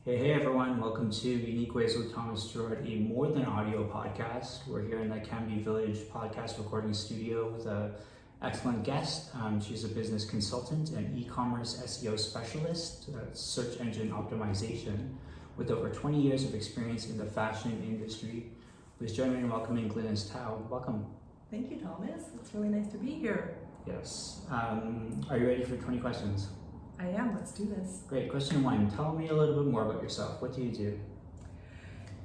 Hey everyone, welcome to UNIQUEWAYS with Thomas Girard, a more than audio podcast. We're here in the Canby Village podcast recording studio with an excellent guest. She's a business consultant and e-commerce SEO specialist, search engine optimization, with over 20 years of experience in the fashion industry. Please join me in welcoming Glynis Tao. Welcome. Thank you, Thomas. It's really nice to be here. Yes. Are you ready for 20 questions? I am. Let's do this. Great. Question one, tell me a little bit more about yourself. What do you do?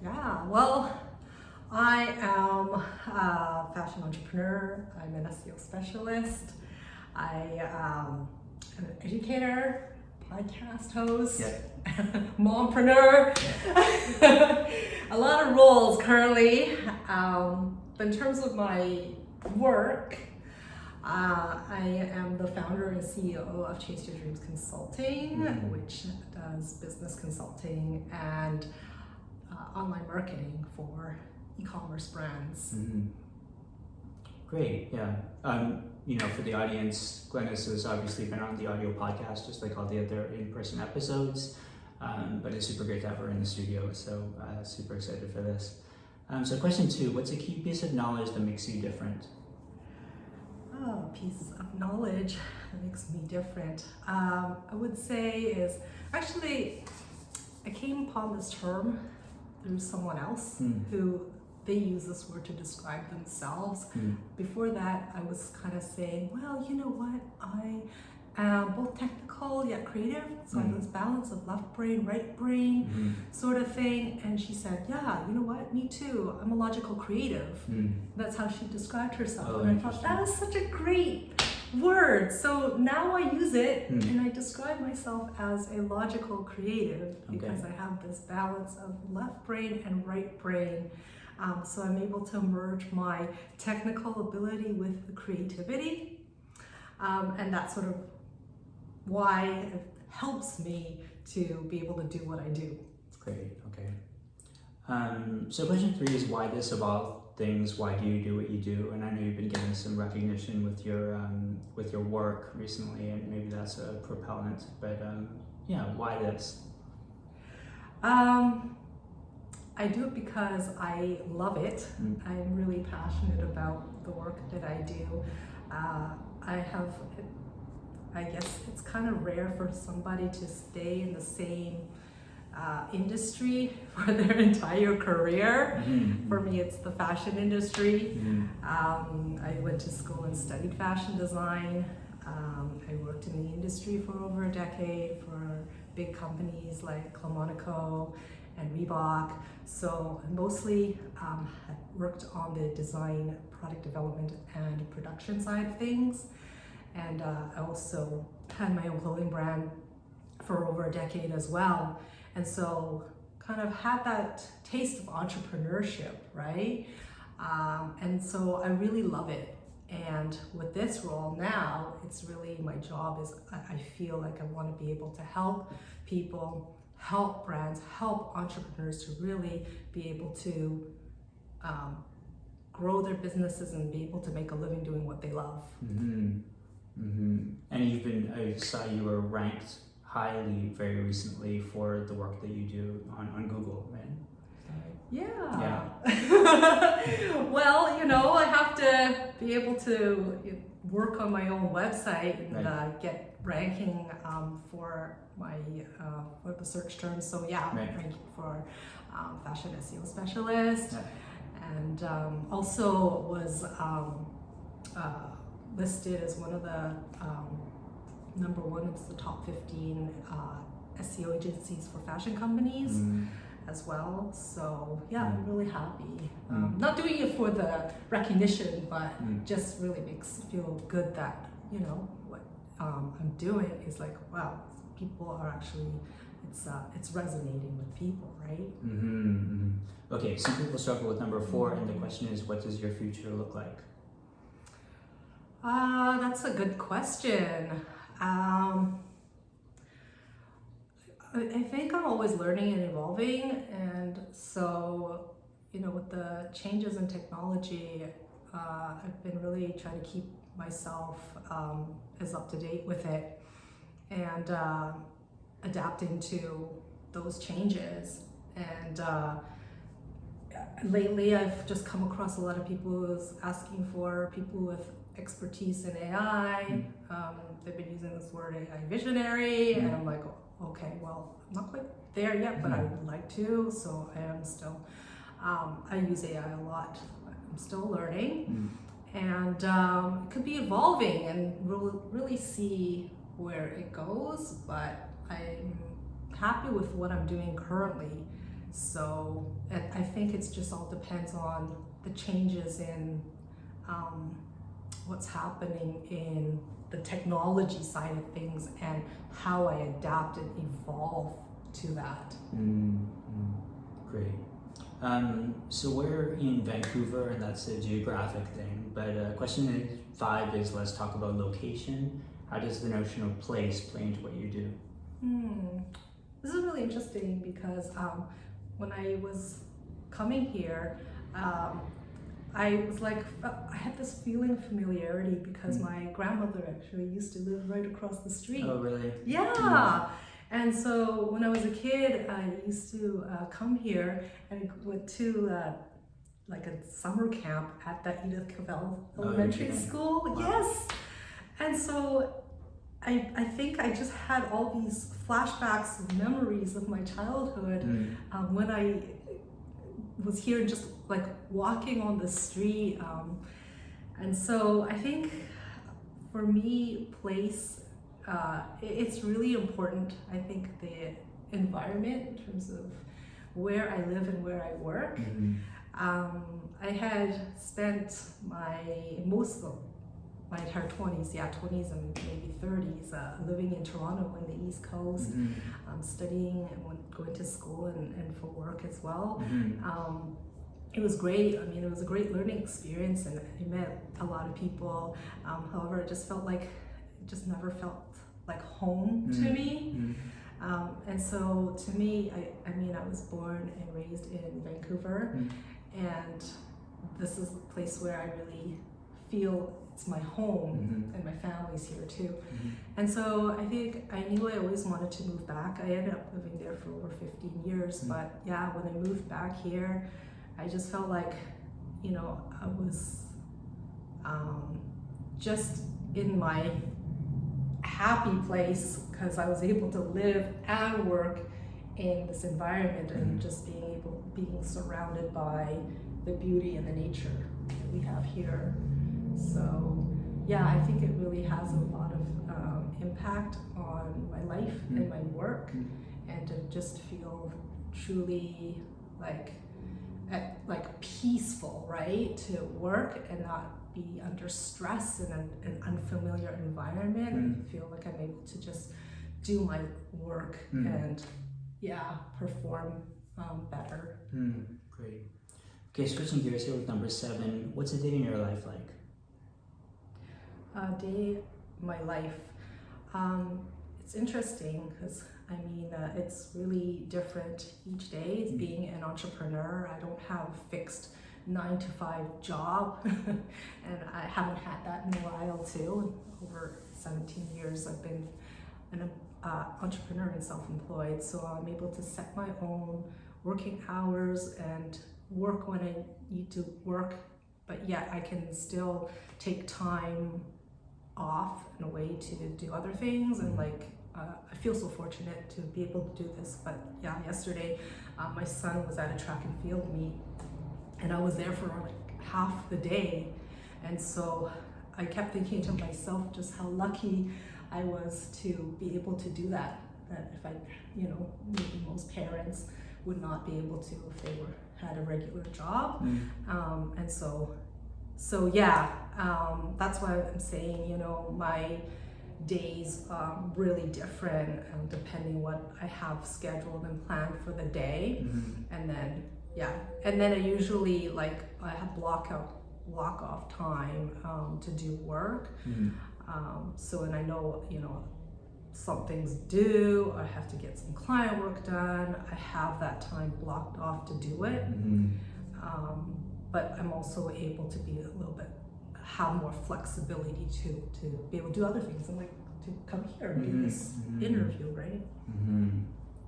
Yeah, well, I am a fashion entrepreneur. I'm an SEO specialist. I am an educator, podcast host, mompreneur. A lot of roles currently. But in terms of my work, I am the founder and CEO of Chase Your Dreams Consulting, which does business consulting and online marketing for e-commerce brands. Great, yeah. For the audience, Glynis has obviously been on the audio podcast, just like all the other in-person episodes, but it's super great to have her in the studio, so super excited for this. So question two, what's a key piece of knowledge that makes you different? Oh, piece of knowledge that makes me different. I would say is, actually, I came upon this term through someone else who they use this word to describe themselves. Before that, I was kind of saying, well, you know what, I am both technical yet creative, so I have this balance of left brain, right brain sort of thing. And she said, yeah, you know what, me too, I'm a logical creative. That's how she described herself. And I thought that was such a great word. So now I use it and I describe myself as a logical creative because I have this balance of left brain and right brain. So I'm able to merge my technical ability with the creativity. And that's sort of why it helps me to be able to do what I do. Great, okay. So question three is why this of all things, why do you do what you do? And I know you've been getting some recognition with your work recently, and maybe that's a propellant, but why this? I do it because I love it. I'm really passionate about the work that I do. I guess it's kind of rare for somebody to stay in the same industry for their entire career. For me, it's the fashion industry. I went to school and studied fashion design. I worked in the industry for over a decade for big companies like Monaco and Reebok. So I mostly worked on the design, product development, and production side of things. And I also had my own clothing brand for over a decade as well. And so kind of had that taste of entrepreneurship, right? And so I really love it. And with this role now, it's really my job is I feel like I want to be able to help people, help brands, help entrepreneurs to really be able to grow their businesses and be able to make a living doing what they love. And I saw you were ranked highly very recently for the work that you do on Google, right? Yeah. Well, I have to be able to work on my own website and get ranking for my for the search terms. So ranking for fashion SEO specialist, and also was listed as one of the number one. It's the top 15 SEO agencies for fashion companies as well. So I'm really happy. Not doing it for the recognition, but just really makes me feel good that what I'm doing is like, wow, people are actually it's resonating with people, right? Okay, some people struggle with number 4, and the question is, what does your future look like? That's a good question. I think I'm always learning and evolving, and so with the changes in technology, I've been really trying to keep myself as up to date with it and adapting to those changes. And lately I've just come across a lot of people who's asking for people with expertise in AI. They've been using this word AI visionary, and I'm like, okay, well, I'm not quite there yet, but I would like to, so I am still, I use AI a lot. I'm still learning, and it could be evolving, and we'll really see where it goes, but I'm happy with what I'm doing currently. So I think it's just all depends on the changes in what's happening in the technology side of things and how I adapt and evolve to that. Great. So we're in Vancouver, and that's a geographic thing, but question 5 is, let's talk about location. How does the notion of place play into what you do? This is really interesting because when I was coming here, I was like, I had this feeling of familiarity because my grandmother actually used to live right across the street. Oh, really? Yeah. And so when I was a kid, I used to come here and went to like a summer camp at the Edith Cavell Elementary School. Wow. Yes. And so I think I just had all these flashbacks and memories of my childhood when I was here just like walking on the street. And so I think for me, place, it's really important. I think the environment in terms of where I live and where I work. I had spent most of my entire 20s, 20s and maybe 30s, living in Toronto on the East Coast, studying and going to school and for work as well. It was great. I mean, it was a great learning experience, and I met a lot of people. However, it just felt like, it just never felt like home to me. And so to me, I mean, I was born and raised in Vancouver, and this is a place where I really feel it's my home, and my family's here too. And so I think I knew I always wanted to move back. I ended up living there for over 15 years, but yeah, when I moved back here, I just felt like, you know, I was just in my happy place because I was able to live and work in this environment, and just being surrounded by the beauty and the nature that we have here. So yeah, I think it really has a lot of impact on my life and my work, and to just feel truly like peaceful, right? To work and not be under stress in an unfamiliar environment, and feel like I'm able to just do my work and perform better. Great. Okay, switching gears here with number 7. What's a day in your life like? A day in my life. It's interesting because I mean, it's really different each day. Being an entrepreneur, I don't have a fixed 9-to-5 job, and I haven't had that in a while too. Over 17 years, I've been an entrepreneur and self-employed, so I'm able to set my own working hours and work when I need to work, but yet I can still take time off and away to do other things, and I feel so fortunate to be able to do this. But yeah, yesterday my son was at a track and field meet, and I was there for half the day, and so I kept thinking to myself just how lucky I was to be able to do that. That if I, maybe most parents would not be able to if they had a regular job. And so yeah, that's why I'm saying, my days really different depending what I have scheduled and planned for the day. And then I usually I have block off time to do work. So, and I know, some things due, I have to get some client work done, I have that time blocked off to do it. But I'm also able to be have more flexibility to be able to do other things, and to come here and do this interview, right?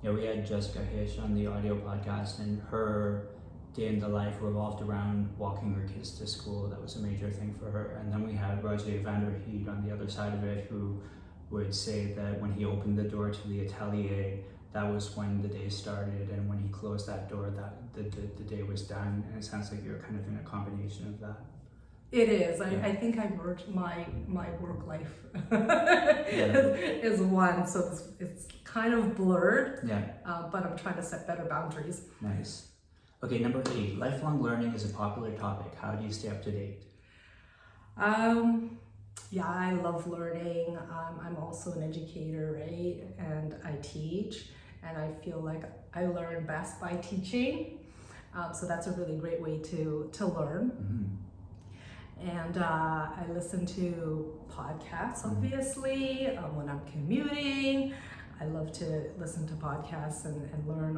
Yeah, we had Jessica Hish on the audio podcast, and her day in the life revolved around walking her kids to school. That was a major thing for her. And then we had Roger Vanderheed on the other side of it, who would say that when he opened the door to the atelier, that was when the day started, and when he closed that door, that the day was done. And it sounds like you're kind of in a combination of that. It is. I think I merged my work life is one, so it's kind of blurred. Yeah. But I'm trying to set better boundaries. Nice. Okay, number 8. Lifelong learning is a popular topic. How do you stay up to date? Yeah, I love learning. I'm also an educator, right? And I teach, and I feel like I learn best by teaching. So that's a really great way to learn. Mm-hmm. And I listen to podcasts, obviously, when I'm commuting. I love to listen to podcasts and learn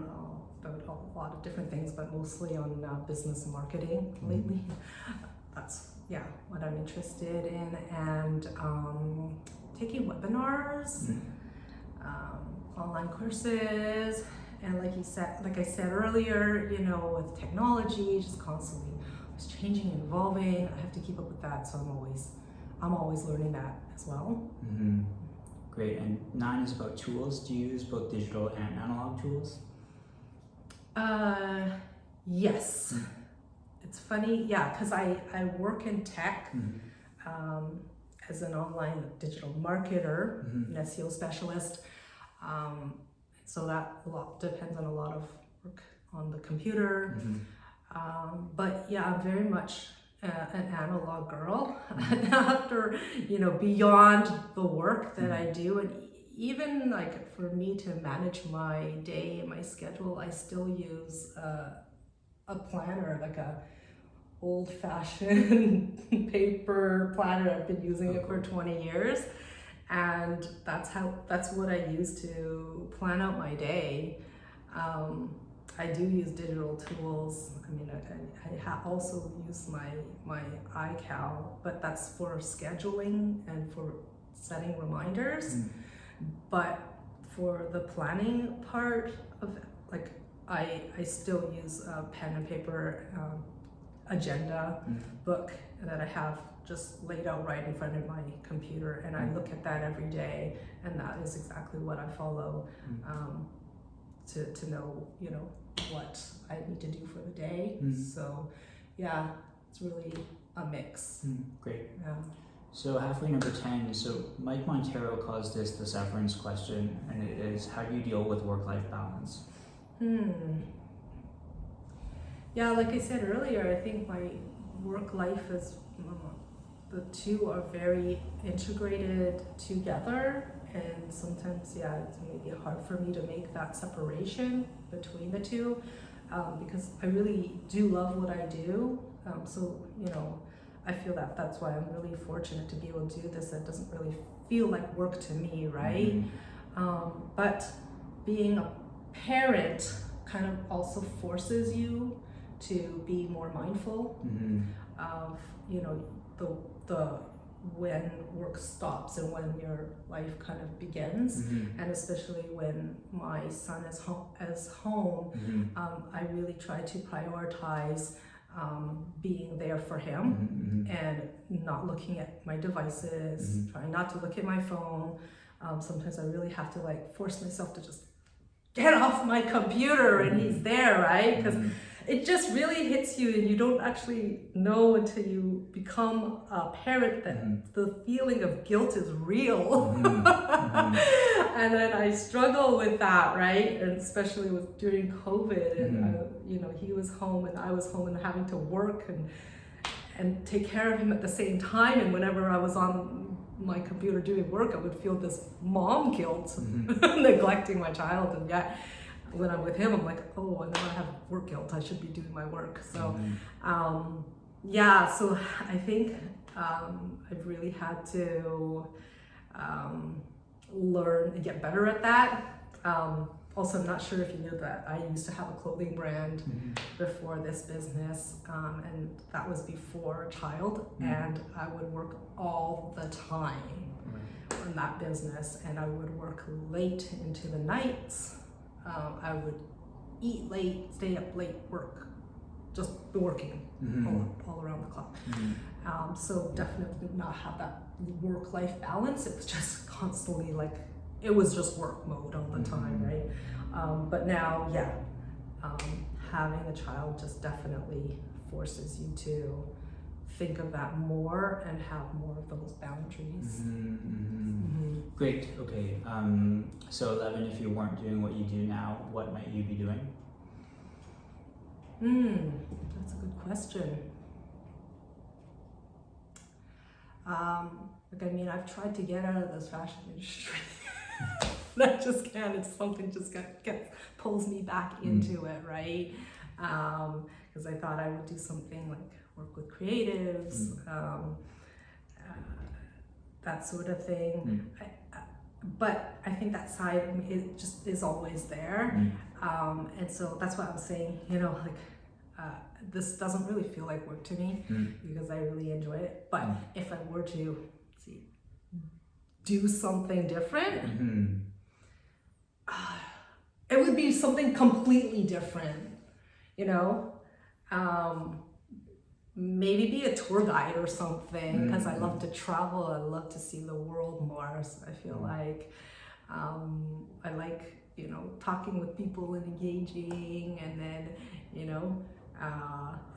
about a lot of different things, but mostly on business and marketing lately. That's what I'm interested in, and taking webinars, online courses, and like I said earlier, with technology, just constantly it's changing and evolving. I have to keep up with that, so I'm always learning that as well. Mm-hmm. Great. And 9 is about tools. Do you use both digital and analog tools? Yes. Mm-hmm. It's funny, because I work in tech as an online digital marketer, an SEO specialist. So that depends on a lot of work on the computer. But I'm very much an analog girl. After, beyond the work that I do, and even like for me to manage my day and my schedule, I still use a planner, like a old-fashioned paper planner. I've been using it for 20 years, and that's what I use to plan out my day. I do use digital tools. I mean, I also use my iCal, but that's for scheduling and for setting reminders. But for the planning part of it, I still use a pen and paper agenda book that I have just laid out right in front of my computer, and I look at that every day, and that is exactly what I follow to know, what I need to do for the day. So it's really a mix. Great. So halfway, number 10. So Mike Montero calls this the severance question, and it is, how do you deal with work-life balance? Yeah, like I said earlier, I think my work life is, the two are very integrated together, and sometimes, it's maybe hard for me to make that separation between the two, because I really do love what I do. So, I feel that's why I'm really fortunate to be able to do this. It doesn't really feel like work to me, right? But being a parent kind of also forces you to be more mindful of, the when work stops and when your life kind of begins, and especially when my son is home, I really try to prioritize being there for him and not looking at my devices, trying not to look at my phone. Sometimes I really have to force myself to just get off my computer and he's there, right? Because it just really hits you, and you don't actually know until you become a parent that the feeling of guilt is real. And then I struggle with that, right? And especially during COVID, and he was home and I was home and having to work and take care of him at the same time. And whenever I was on my computer doing work, I would feel this mom guilt, neglecting my child, and yet when I'm with him, I'm like, oh, and now I have work guilt. I should be doing my work. So, so I think I've really had to learn and get better at that. Also, I'm not sure if you knew that I used to have a clothing brand before this business, and that was before a child, and I would work all the time in that business, and I would work late into the nights. I would eat late, stay up late, work, just working all around the clock. So definitely not have that work-life balance. It was just constantly like, it was just work mode all the time, right? But now, having a child just definitely forces you to think of that more and have more of those boundaries. Great, okay. So 11, if you weren't doing what you do now, what might you be doing? That's a good question. I've tried to get out of this fashion industry. I just can't. It's something just pulls me back into it, right? Because I thought I would do something like work with creatives, that sort of thing. But I think that side of me, it just is always there. And so that's why I was saying, this doesn't really feel like work to me because I really enjoy it. But if I were to do something different, it would be something completely different, maybe be a tour guide or something, because I love to travel. I love to see the world more. So I feel like I like, talking with people and engaging, and then,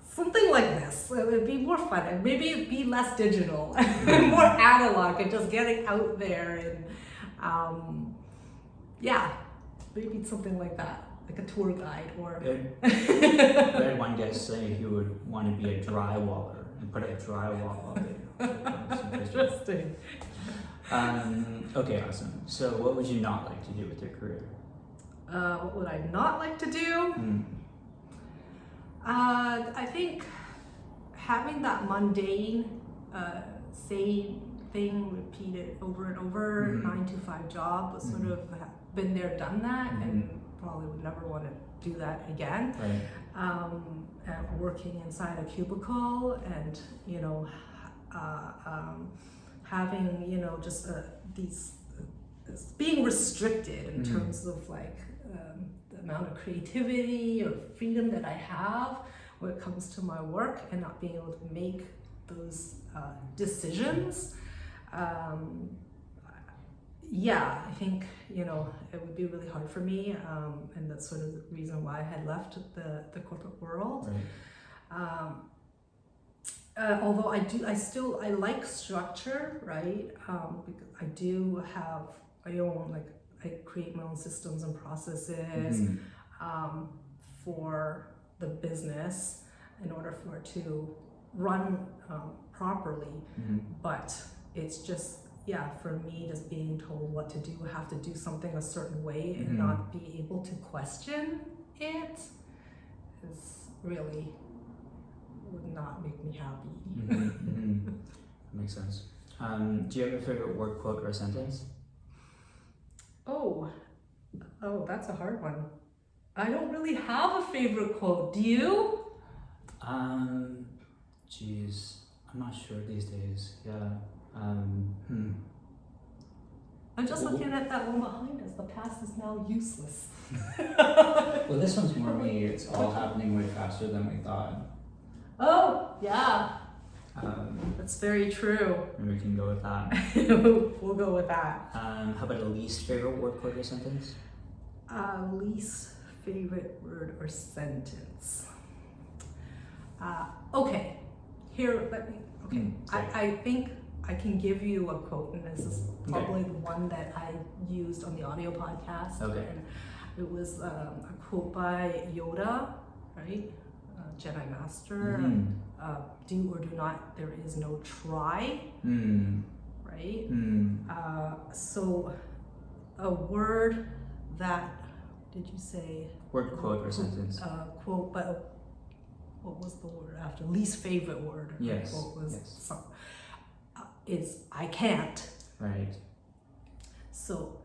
something like this. It would be more fun, and maybe it'd be less digital and more analog, and just getting out there and maybe something like that, like a tour guide or. I had one guest say he would want to be a drywaller and put a drywall up there. Interesting. Okay, awesome. So what would you not like to do with your career? What would I not like to do? I think having that mundane, same thing repeated over and over, 9-to-5 job, was sort of been there, done that, and probably would never want to do that again. And working inside a cubicle, and having just these being restricted in terms of like the amount of creativity or freedom that I have when it comes to my work, and not being able to make those decisions. I think it would be really hard for me, and that's sort of the reason why I had left the corporate world. Although I like structure, right? Because I do have I create my own systems and processes for the business in order for it to run properly. But it's just, for me, just being told what to do, have to do something a certain way and not be able to question it is really would not make me happy. Makes sense. Do you have a favorite word, quote, or sentence? Oh, that's a hard one. I don't really have a favorite quote. Do you? Geez, I'm not sure these days. I'm just looking at that one behind us. The past is now useless. Well, this one's more me. It's all happening way faster than we thought. Oh, yeah. That's very true. Maybe we can go with that. We'll go with that. How about a least favorite word, quote, or sentence? Least favorite word or sentence. Okay. Here, let me. Okay. I think I can give you a quote, and this is probably the one that I used on the audio podcast. Okay. And it was a quote by Yoda, right? Jedi Master. Do or do not, there is no try. Right? So a word that, did you say? Word, quote, or sentence. Quote, but what was the word after? Least favorite word. Yes. Quote was is I can't. Right. So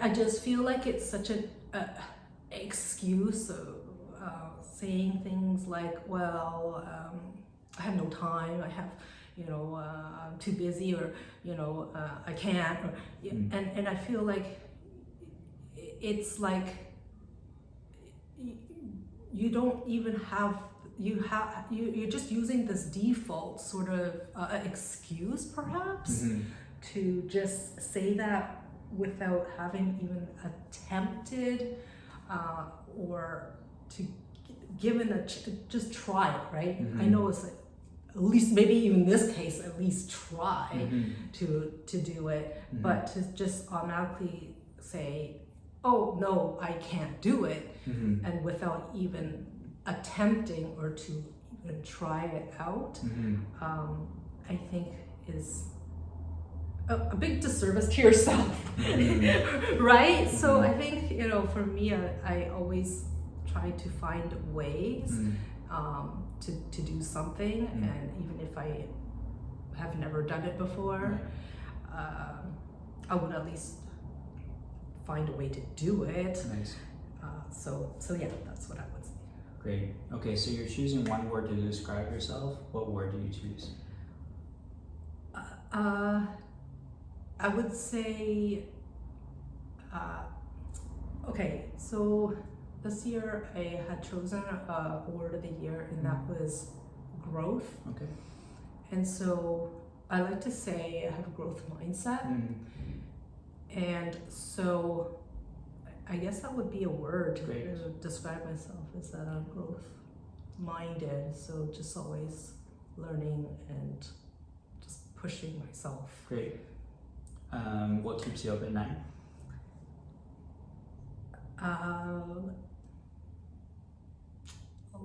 I just feel like it's such an excuse of saying things like, well, I have no time, I have, I'm too busy, or, I can't, or, and I feel like it's like you don't even have, you're just using this default sort of excuse perhaps to just say that without having even attempted or to given just try it, right? I know it's like, at least maybe even this case, at least try to do it, but to just automatically say, oh no, I can't do it, and without even attempting or to even try it out, I think is a big disservice to yourself, right? So I think, you know, for me, I always try to find ways to do something, and even if I have never done it before, I would at least find a way to do it. Nice. So yeah, that's what I would say. Great. Okay, so you're choosing one word to describe yourself. What word do you choose? I would say, okay, so this year I had chosen a word of the year, and that was growth. Okay. And so I like to say I have a growth mindset. And so I guess that would be a word to describe myself, is that I'm growth minded. So just always learning and just pushing myself. Great. What keeps you up at night? A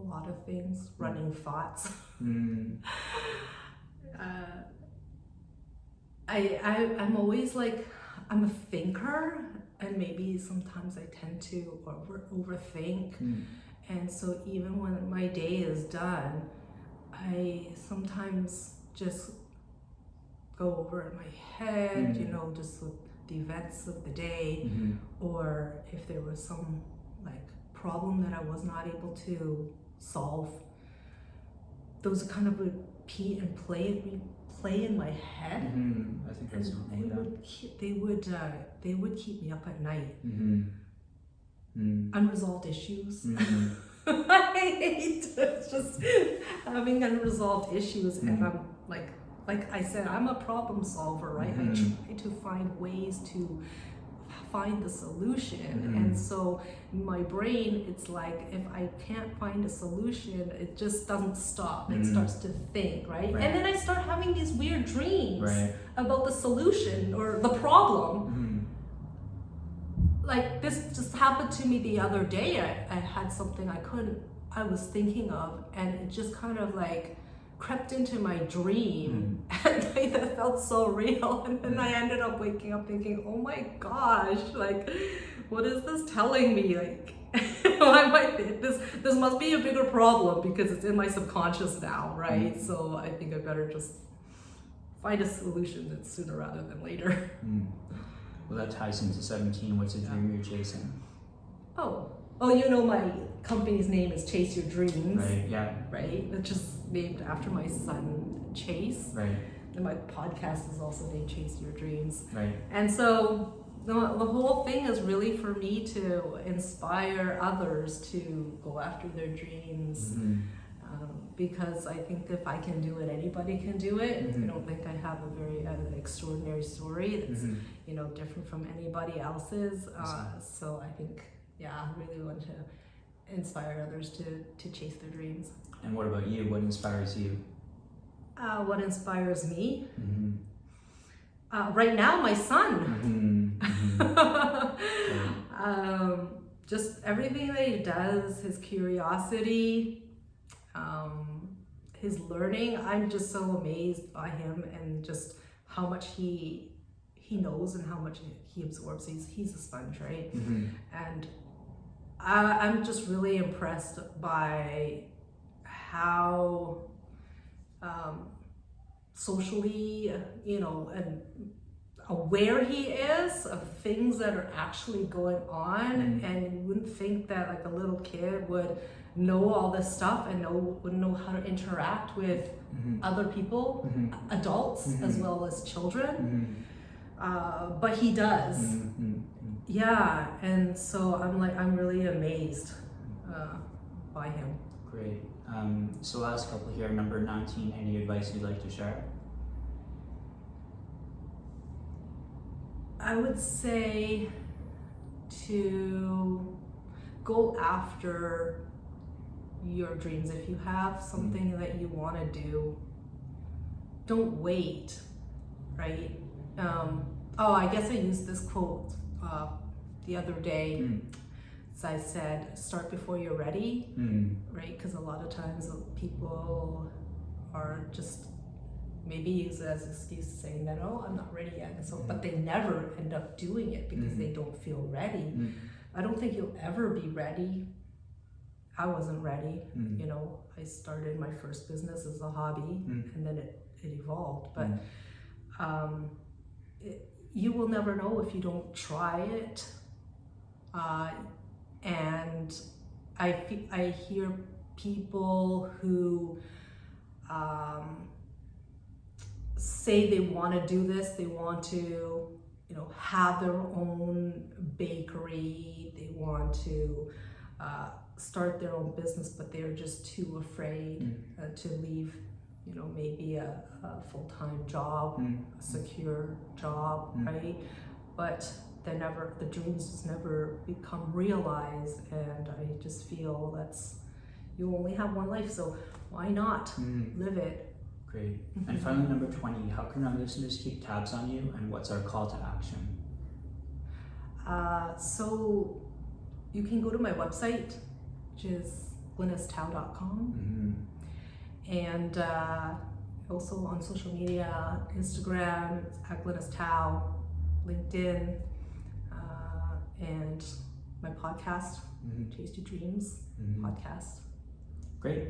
lot of things, running thoughts. I'm always like, I'm a thinker, and maybe sometimes I tend to overthink. And so even when my day is done, I sometimes just go over in my head, you know, just with the events of the day, or if there was some like problem that I was not able to solve. Those kind of repeat and play in my head. I think that's they would keep me up at night. Unresolved issues. I hate just having unresolved issues, and I'm like I said, I'm a problem solver, right? I try to find ways to find the solution, and so in my brain, it's like if I can't find a solution, it just doesn't stop. It starts to think, right? And then I start having these weird dreams about the solution or the problem. Like this just happened to me the other day. I had something I was thinking of, and it just kind of like crept into my dream, and that felt so real. And then I ended up waking up thinking, oh my gosh, like, what is this telling me? Like, this must be a bigger problem because it's in my subconscious now, right? So I think I better just find a solution sooner rather than later. Well, that ties into 17. What's a dream you're chasing? Oh, you know, my company's name is Chase Your Dreams. Right, yeah. Right? It's just named after my son, Chase. Right. And my podcast is also named Chase Your Dreams. Right. And so the whole thing is really for me to inspire others to go after their dreams. Because I think if I can do it, anybody can do it. I don't think I have a very extraordinary story that's you know, different from anybody else's. So I think, I really want to inspire others to chase their dreams. And what about you? What inspires you? What inspires me? Right now, my son. Just everything that he does, his curiosity, his learning. I'm just so amazed by him, and just how much he knows and how much he absorbs. He's a sponge, right? And I'm just really impressed by how socially, you know, and aware he is of things that are actually going on. And you wouldn't think that like a little kid would know all this stuff and would know how to interact with other people, adults as well as children. But he does. Yeah, and so I'm really amazed by him. Great. So last couple here, number 19, any advice you'd like to share? I would say to go after your dreams. If you have something that you want to do, don't wait, right? I guess I used this quote the other day. So I said, start before you're ready, right? Because a lot of times people are just maybe use it as an excuse saying that, oh, I'm not ready yet. So, but they never end up doing it because they don't feel ready. I don't think you'll ever be ready. I wasn't ready. You know, I started my first business as a hobby and then it evolved. But you will never know if you don't try it. And I hear people who say they want to do this, they want to, you know, have their own bakery, they want to start their own business, but they're just too afraid to leave, you know, maybe a full-time job, a secure job, right? But the dreams just never become realized, and I just feel you only have one life, so why not live it? Great. And finally, number 20, how can our listeners keep tabs on you, and what's our call to action? So you can go to my website, which is glynistao.com, and also on social media, Instagram at Glynis Tao, LinkedIn, and my podcast, Chase Your Dreams podcast. Great.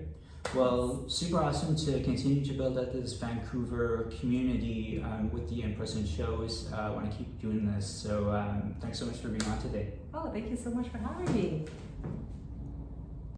Well, super awesome to continue to build out this Vancouver community with the in-person shows. I want to keep doing this. So thanks so much for being on today. Oh, thank you so much for having me.